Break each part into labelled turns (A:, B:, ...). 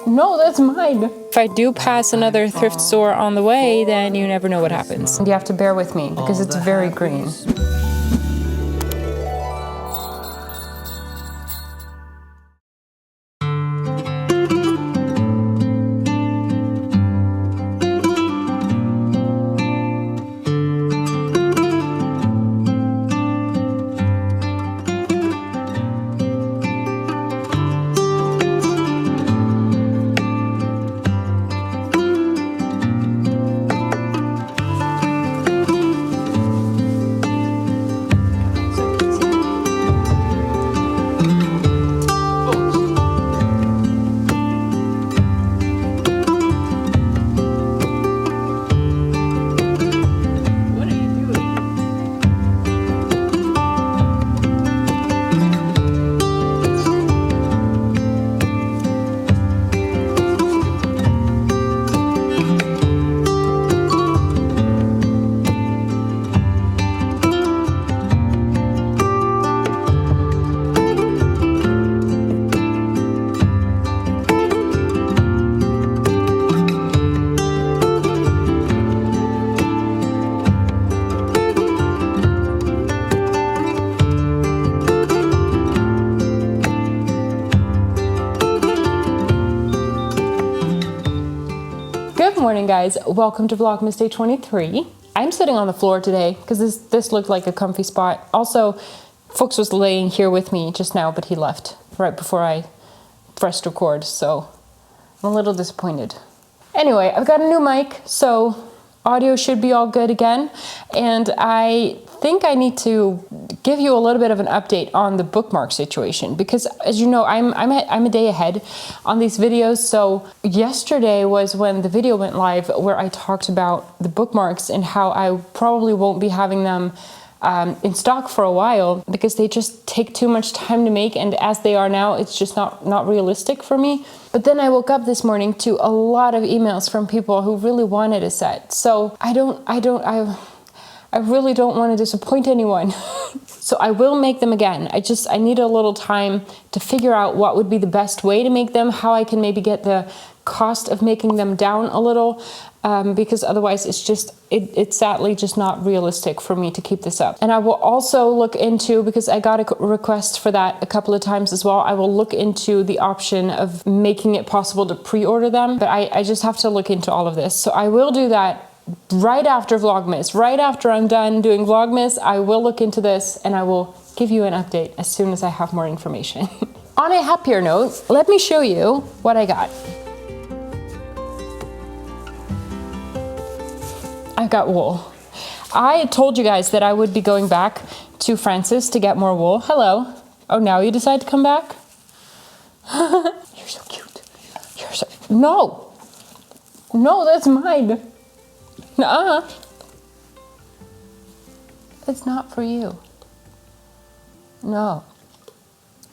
A: No, that's mine. If I do pass another thrift store on the way, then you never know what happens. And you have to bear with me because it's very green. Good morning, guys. Welcome to Vlogmas Day 23. I'm sitting on the floor today because this looked like a comfy spot. Also, Fuchs was laying here with me just now, but he left right before I pressed record, so I'm a little disappointed. Anyway, I've got a new mic, so audio should be all good again, and I think I need to give you a little bit of an update on the bookmark situation because, as you know, I'm a day ahead on these videos. So yesterday was when the video went live where I talked about the bookmarks and how I probably won't be having them in stock for a while because they just take too much time to make, and as they are now, it's just not realistic for me. But then I woke up this morning to a lot of emails from people who really wanted a set. So I really don't want to disappoint anyone. So I will make them again. I need a little time to figure out what would be the best way to make them, how I can maybe get the cost of making them down a little, because otherwise it's sadly just not realistic for me to keep this up. And I will also look into, because I got a request for that a couple of times as well, I will look into the option of making it possible to pre-order them, but I just have to look into all of this. So I will do that right after Vlogmas. Right after I'm done doing Vlogmas, I will look into this and I will give you an update as soon as I have more information. On a happier note, let me show you what I got. I've got wool. I told you guys that I would be going back to Francis to get more wool. Hello. Oh, now you decide to come back? You're so cute. You're so... No. No, that's mine. Nuh-uh. It's not for you. No.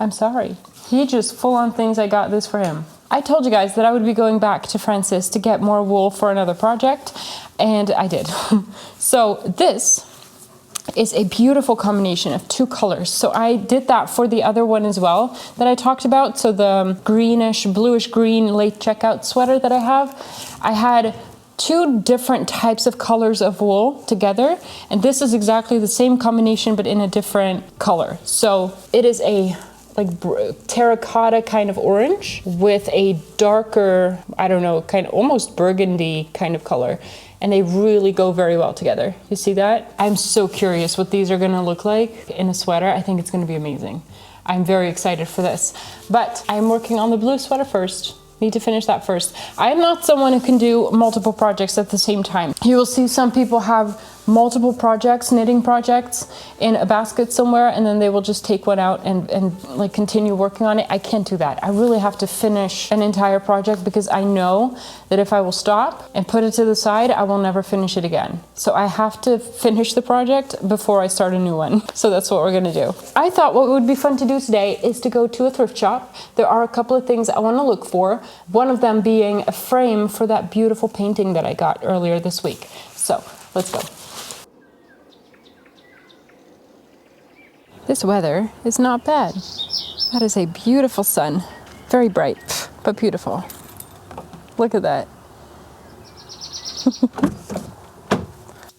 A: I'm sorry. He just full on thinks I got this for him. I told you guys that I would be going back to Francis to get more wool for another project, and I did. So this is a beautiful combination of two colors. So I did that for the other one as well that I talked about. So the greenish, bluish green late checkout sweater that I had two different types of colors of wool together, and this is exactly the same combination but in a different color. So it is a like terracotta kind of orange with a darker, I don't know, kind of almost burgundy kind of color, and they really go very well together. You see that? I'm so curious what these are gonna look like in a sweater. I think it's gonna be amazing. I'm very excited for this, but I'm working on the blue sweater first. Need to finish that first. I'm not someone who can do multiple projects at the same time. You will see some people have multiple projects, knitting projects in a basket somewhere, and then they will just take one out and like continue working on it. I can't do that. I really have to finish an entire project because I know that if I will stop and put it to the side, I will never finish it again. So I have to finish the project before I start a new one. So that's what we're gonna do. I thought what would be fun to do today is to go to a thrift shop. There are a couple of things I want to look for. One of them being a frame for that beautiful painting that I got earlier this week. So let's go. This weather is not bad. That is a beautiful sun. Very bright. but beautiful. Look at that.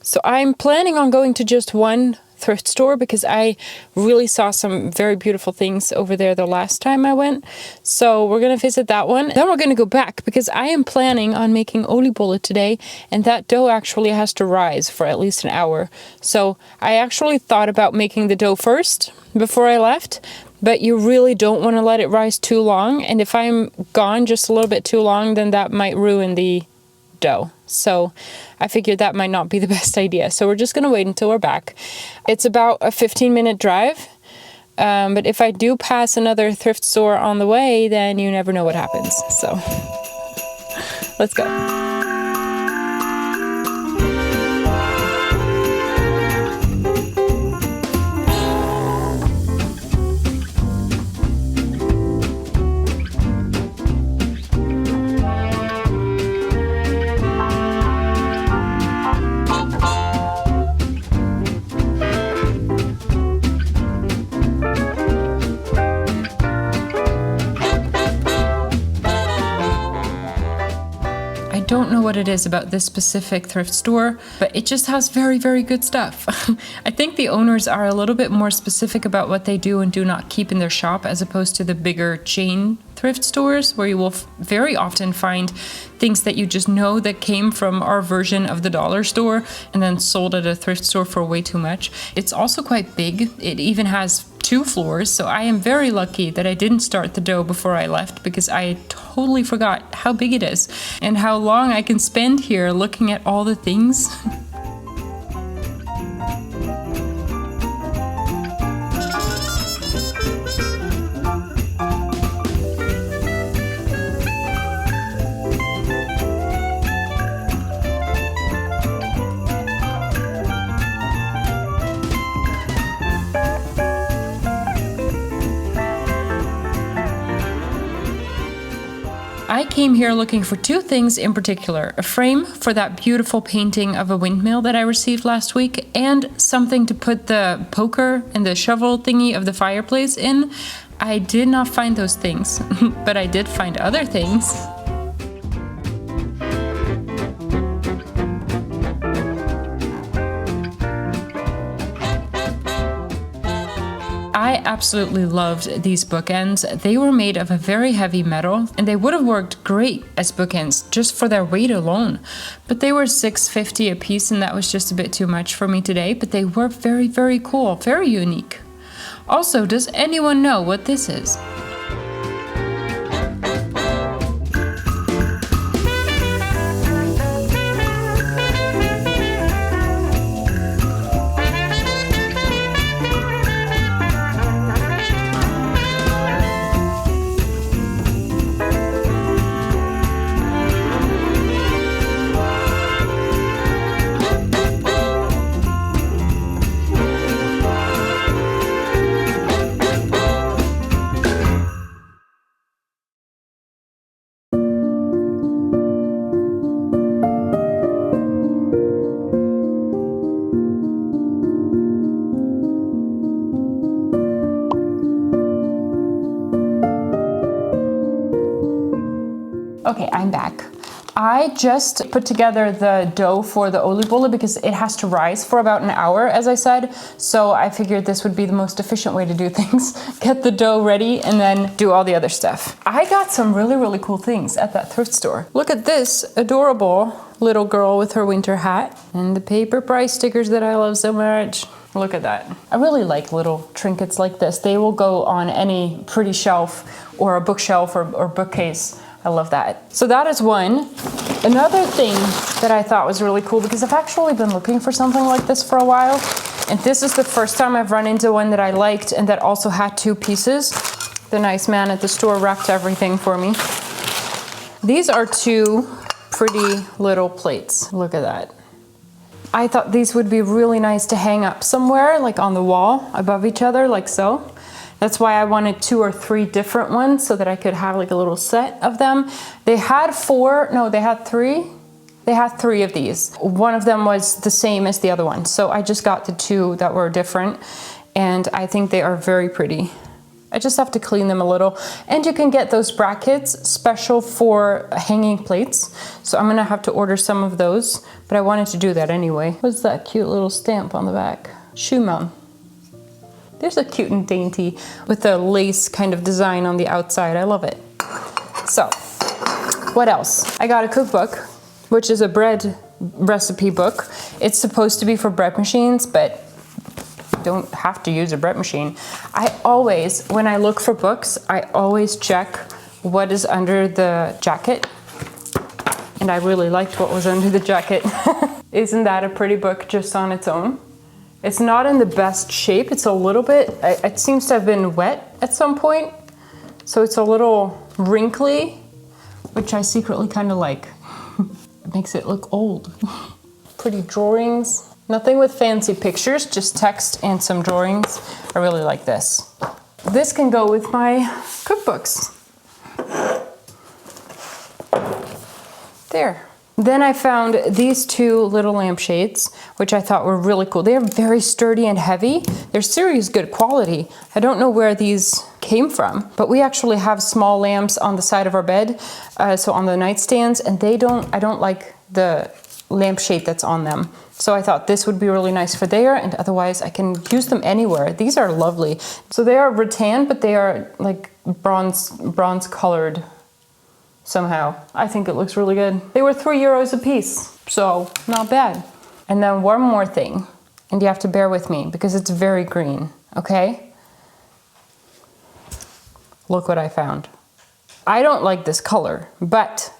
A: So I'm planning on going to just one thrift store because I really saw some very beautiful things over there the last time I went. So we're gonna visit that one. Then we're gonna go back because I am planning on making oliebollen today, and that dough actually has to rise for at least an hour. So I actually thought about making the dough first before I left, but you really don't want to let it rise too long. And if I'm gone just a little bit too long, then that might ruin the dough. So I figured that might not be the best idea. So we're just going to wait until we're back. It's about a 15-minute drive. But if I do pass another thrift store on the way, then you never know what happens. So let's go. I don't know what it is about this specific thrift store, but it just has very, very good stuff. I think the owners are a little bit more specific about what they do and do not keep in their shop, as opposed to the bigger chain thrift stores where you will very often find things that you just know that came from our version of the dollar store and then sold at a thrift store for way too much. It's also quite big. It even has 2 floors, so I am very lucky that I didn't start the dough before I left, because I totally forgot how big it is and how long I can spend here looking at all the things. I came here looking for 2 things in particular: a frame for that beautiful painting of a windmill that I received last week, and something to put the poker and the shovel thingy of the fireplace in. I did not find those things, but I did find other things. I absolutely loved these bookends. They were made of a very heavy metal, and they would have worked great as bookends just for their weight alone. But they were $6.50 a piece, and that was just a bit too much for me today, but they were very, very cool, very unique. Also, does anyone know what this is? Okay, I'm back. I just put together the dough for the oliebollen because it has to rise for about an hour, as I said. So I figured this would be the most efficient way to do things. Get the dough ready and then do all the other stuff. I got some really, really cool things at that thrift store. Look at this adorable little girl with her winter hat and the paper price stickers that I love so much. Look at that. I really like little trinkets like this. They will go on any pretty shelf or a bookshelf or bookcase. I love that. So that is one. Another thing that I thought was really cool, because I've actually been looking for something like this for a while, and this is the first time I've run into one that I liked and that also had 2 pieces. The nice man at the store wrapped everything for me. These are 2 pretty little plates. Look at that. I thought these would be really nice to hang up somewhere, like on the wall above each other, like so. That's why I wanted 2 or 3 different ones so that I could have like a little set of them. They had 3. They had 3 of these. One of them was the same as the other one. So I just got the 2 that were different, and I think they are very pretty. I just have to clean them a little. And you can get those brackets special for hanging plates. So I'm gonna have to order some of those, but I wanted to do that anyway. What's that cute little stamp on the back? Schumann. There's a cute and dainty with a lace kind of design on the outside. I love it. So, what else? I got a cookbook, which is a bread recipe book. It's supposed to be for bread machines, but don't have to use a bread machine. I always, when I look for books, I always check what is under the jacket. And I really liked what was under the jacket. Isn't that a pretty book just on its own? It's not in the best shape. It's a little bit, it seems to have been wet at some point. So it's a little wrinkly, which I secretly kind of like. It makes it look old. Pretty drawings. Nothing with fancy pictures, just text and some drawings. I really like this. This can go with my cookbooks. There. Then I found these two little lampshades, which I thought were really cool. They are very sturdy and heavy. They're serious good quality. I don't know where these came from, but we actually have small lamps on the side of our bed, so on the nightstands, and I don't like the lampshade that's on them. So I thought this would be really nice for there, and otherwise I can use them anywhere. These are lovely. So they are rattan, but they are like bronze colored somehow. I think it looks really good. They were €3 a piece, so not bad. And then one more thing, and you have to bear with me because it's very green, okay? Look what I found. I don't like this color, but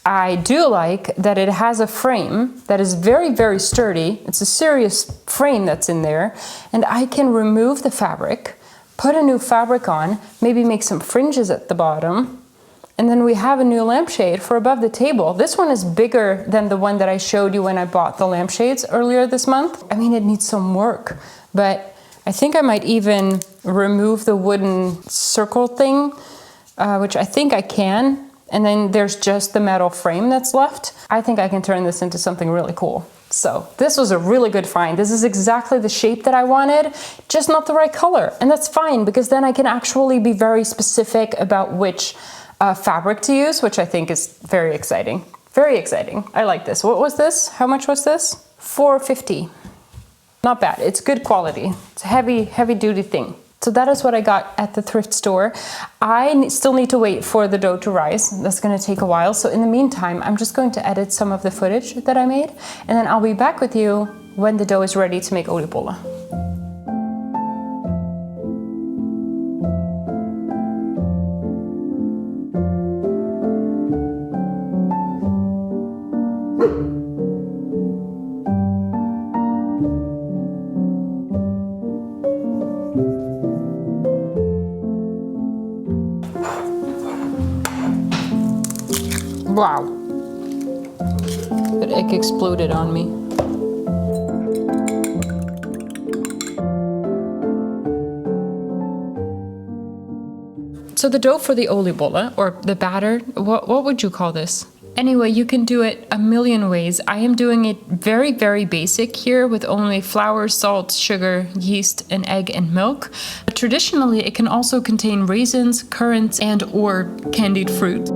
A: I do like that it has a frame that is very, very sturdy. It's a serious frame that's in there, and I can remove the fabric, put a new fabric on, maybe make some fringes at the bottom, and then we have a new lampshade for above the table. This one is bigger than the one that I showed you when I bought the lampshades earlier this month. I mean, it needs some work, but I think I might even remove the wooden circle thing, which I think I can. And then there's just the metal frame that's left. I think I can turn this into something really cool. So this was a really good find. This is exactly the shape that I wanted, just not the right color. And that's fine, because then I can actually be very specific about which fabric to use, which I think is very exciting. Very exciting. I like this. What was this? How much was this? $4.50. Not bad. It's good quality. It's a heavy duty thing. So that is what I got at the thrift store. I still need to wait for the dough to rise. That's going to take a while. So in the meantime, I'm just going to edit some of the footage that I made, and then I'll be back with you when the dough is ready to make oliebollen. Wow, that egg exploded on me. So the dough for the oliebollen, or the batter, what would you call this? Anyway, you can do it a million ways. I am doing it very, very basic here with only flour, salt, sugar, yeast, an egg, and milk. But traditionally, it can also contain raisins, currants, and/or candied fruit.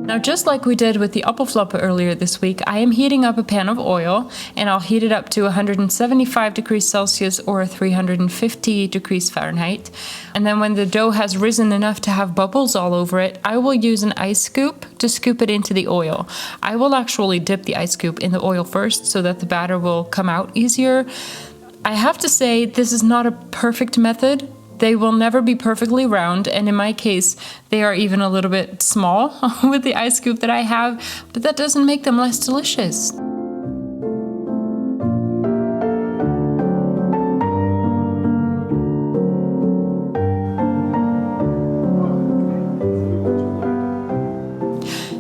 A: Now, just like we did with the appelflappen earlier this week, I am heating up a pan of oil, and I'll heat it up to 175 degrees Celsius or 350 degrees Fahrenheit. And then when the dough has risen enough to have bubbles all over it, I will use an ice scoop to scoop it into the oil. I will actually dip the ice scoop in the oil first so that the batter will come out easier. I have to say, this is not a perfect method. They will never be perfectly round, and in my case, they are even a little bit small with the ice scoop that I have, but that doesn't make them less delicious.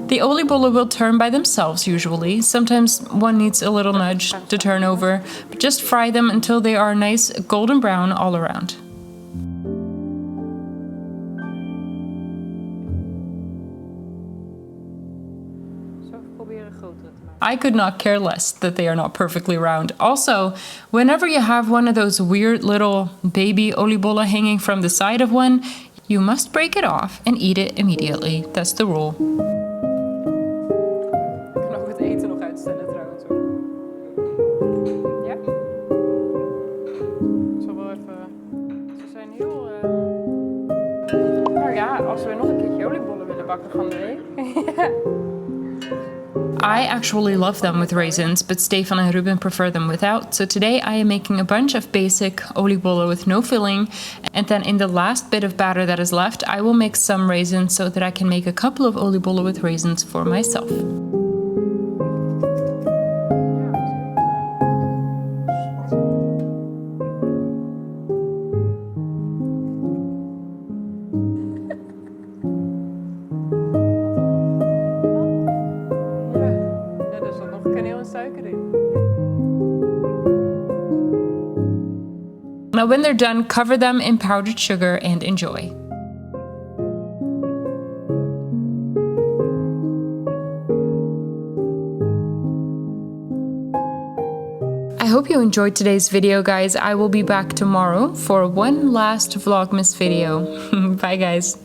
A: The oliebollen will turn by themselves usually. Sometimes one needs a little nudge to turn over, but just fry them until they are nice golden brown all around. Proberen grotere te maken. I could not care less that they are not perfectly round. Also, whenever you have one of those weird little baby oliebollen hanging from the side of one, you must break it off and eat it immediately. That's the rule. Ik kan ook het eten nog uitstellen trouwens. Ja? Ik zal wel even... Ze zijn heel... Nou ja, als we nog een keertje oliebollen willen bakken van de week. I actually love them with raisins, but Stefan and Ruben prefer them without. So today I am making a bunch of basic oliebollen with no filling. And then in the last bit of batter that is left, I will make some raisins so that I can make a couple of oliebollen with raisins for myself. Now when they're done, cover them in powdered sugar and enjoy. I hope you enjoyed today's video, guys. I will be back tomorrow for one last Vlogmas video. Bye, guys.